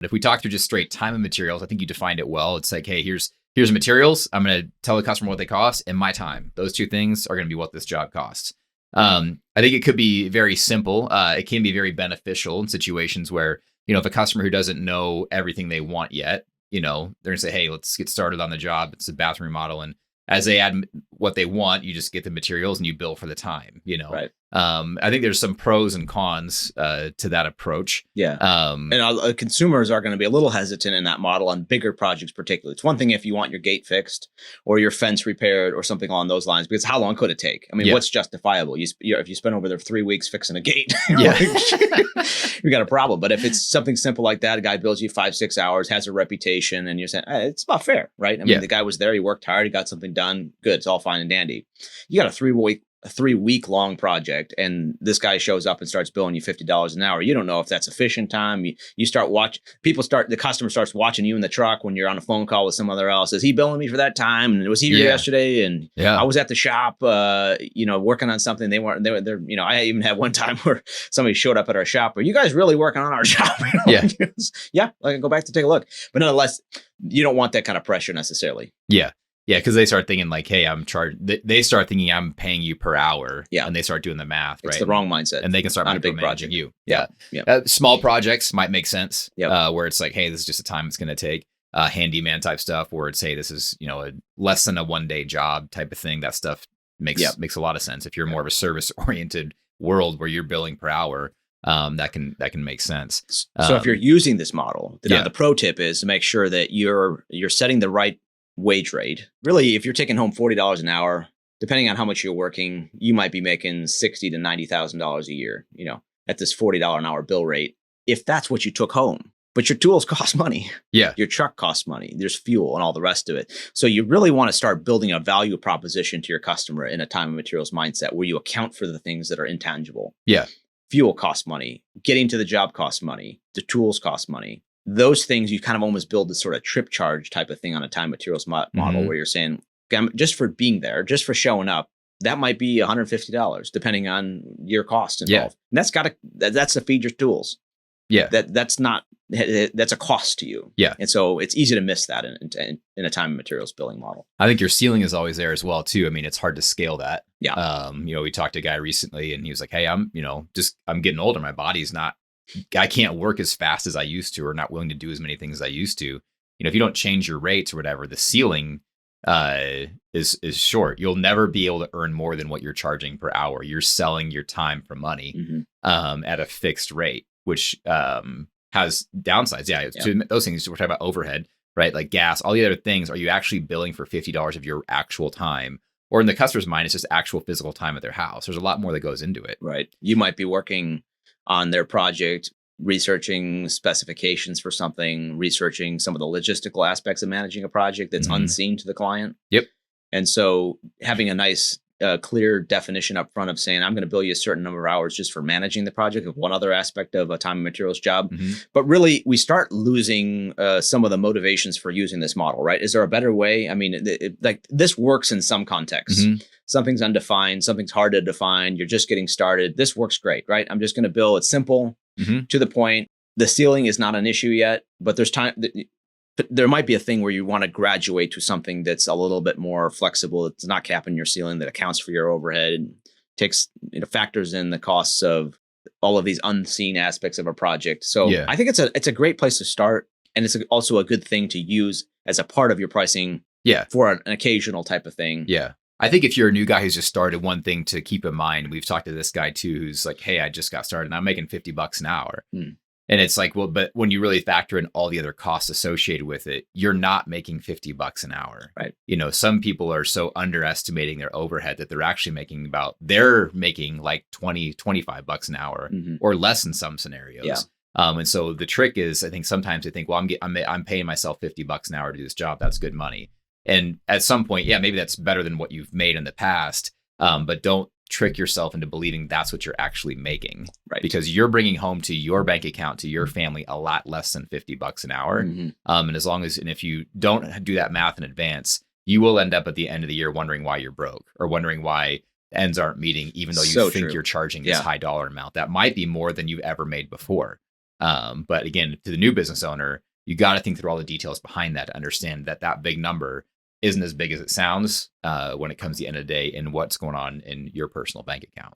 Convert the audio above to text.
If we talk through just straight time and materials, I think you defined it well. It's like, hey, here's materials. I'm going to tell the customer what they cost, and my time. Those two things are going to be what this job costs. I think it could be very simple. It can be very beneficial in situations where, if a customer who doesn't know everything they want yet, they're going to say, hey, let's get started on the job. It's a bathroom remodel. And as they add what they want, you just get the materials and you bill for the time, Right. I think there's some pros and cons to that approach. Yeah. And consumers are going to be a little hesitant in that model on bigger projects, particularly. It's one thing if you want your gate fixed or your fence repaired or something along those lines, because how long could it take? I mean, what's justifiable? If you spend over there 3 weeks fixing a gate, you got a problem. But if it's something simple like that, a guy builds you 5-6 hours, has a reputation, and you're saying, it's about fair, right? I mean, the guy was there, he worked hard, he got something done. Good. It's all fine and dandy. You got a 3-week long project, and this guy shows up and starts billing you $50 an hour. You don't know if that's efficient time. You start the customer starts watching you in the truck when you're on a phone call with some other else. Is he billing me for that time? And was he here yesterday? And I was at the shop, working on something. They're I even had one time where somebody showed up at our shop. Are you guys really working on our shop? Yeah, I can go back to take a look. But nonetheless, you don't want that kind of pressure necessarily. Yeah. Yeah, because they start thinking like, hey, I'm charged. They start thinking I'm paying you per hour. Yeah. And they start doing the math. It's the wrong mindset. And they can start on a big project. You. Yeah. Small projects might make sense. Where it's like, hey, this is just a time it's going to take. Handyman type stuff where it's, hey, this is, a less than a 1-day job type of thing. That stuff makes a lot of sense. If you're more of a service oriented world where you're billing per hour, that can make sense. So if you're using this model, the pro tip is to make sure that you're setting the right wage rate. Really, if you're taking home $40 an hour, depending on how much you're working, you might be making $60,000 to $90,000 a year, at this $40 an hour bill rate, if that's what you took home. But your tools cost money. Yeah. Your truck costs money. There's fuel and all the rest of it. So you really want to start building a value proposition to your customer in a time and materials mindset where you account for the things that are intangible. Yeah. Fuel costs money. Getting to the job costs money. The tools cost money. Those things, you kind of almost build this sort of trip charge type of thing on a time materials model where you're saying, just for being there, just for showing up, that might be $150, depending on your cost involved. Yeah. And that's to feed your tools. Yeah. That's a cost to you. Yeah. And so it's easy to miss that in a time and materials billing model. I think your ceiling is always there as well, too. I mean, it's hard to scale that. Yeah. We talked to a guy recently and he was like, hey, I'm getting older. My body's I can't work as fast as I used to, or not willing to do as many things as I used to. If you don't change your rates or whatever, the ceiling is short. You'll never be able to earn more than what you're charging per hour. You're selling your time for money at a fixed rate, which has downsides. Yeah. So those things, we're talking about overhead, right? Like gas, all the other things. Are you actually billing for $50 of your actual time? Or in the customer's mind, it's just actual physical time at their house. There's a lot more that goes into it. Right. You might be working on their project, researching specifications for something, researching some of the logistical aspects of managing a project that's unseen to the client. Yep. And so having a nice, clear definition up front of saying, I'm going to bill you a certain number of hours just for managing the project of one other aspect of a time and materials job. But really, we start losing some of the motivations for using this model, right? Is there a better way? I mean, like this works in some contexts. Something's undefined, something's hard to define. You're just getting started. This works great, right? I'm just going to bill. It's simple, to the point. The ceiling is not an issue yet, but there's time. There might be a thing where you want to graduate to something that's a little bit more flexible. It's not capping your ceiling, that accounts for your overhead, and takes factors in the costs of all of these unseen aspects of a project. So I think it's a great place to start, and it's also a good thing to use as a part of your pricing. For an occasional type of thing. Yeah. I think if you're a new guy who's just started, one thing to keep in mind, we've talked to this guy too, who's like, hey, I just got started and I'm making $50 an hour. And it's like, well, but when you really factor in all the other costs associated with it, you're not making $50 an hour. Right. Some people are so underestimating their overhead that they're making like $20-$25 an hour or less in some scenarios. Yeah. And so the trick is, I think sometimes they think, well, I'm paying myself $50 an hour to do this job. That's good money. And at some point, maybe that's better than what you've made in the past. But don't trick yourself into believing that's what you're actually making. Right. Because you're bringing home to your bank account, to your family, a lot less than $50 an hour. And if you don't do that math in advance, you will end up at the end of the year wondering why you're broke, or wondering why ends aren't meeting, even though you think you're charging this high dollar amount. That might be more than you've ever made before. But again, to the new business owner, you got to think through all the details behind that to understand that that big number isn't as big as it sounds when it comes to the end of the day and what's going on in your personal bank account.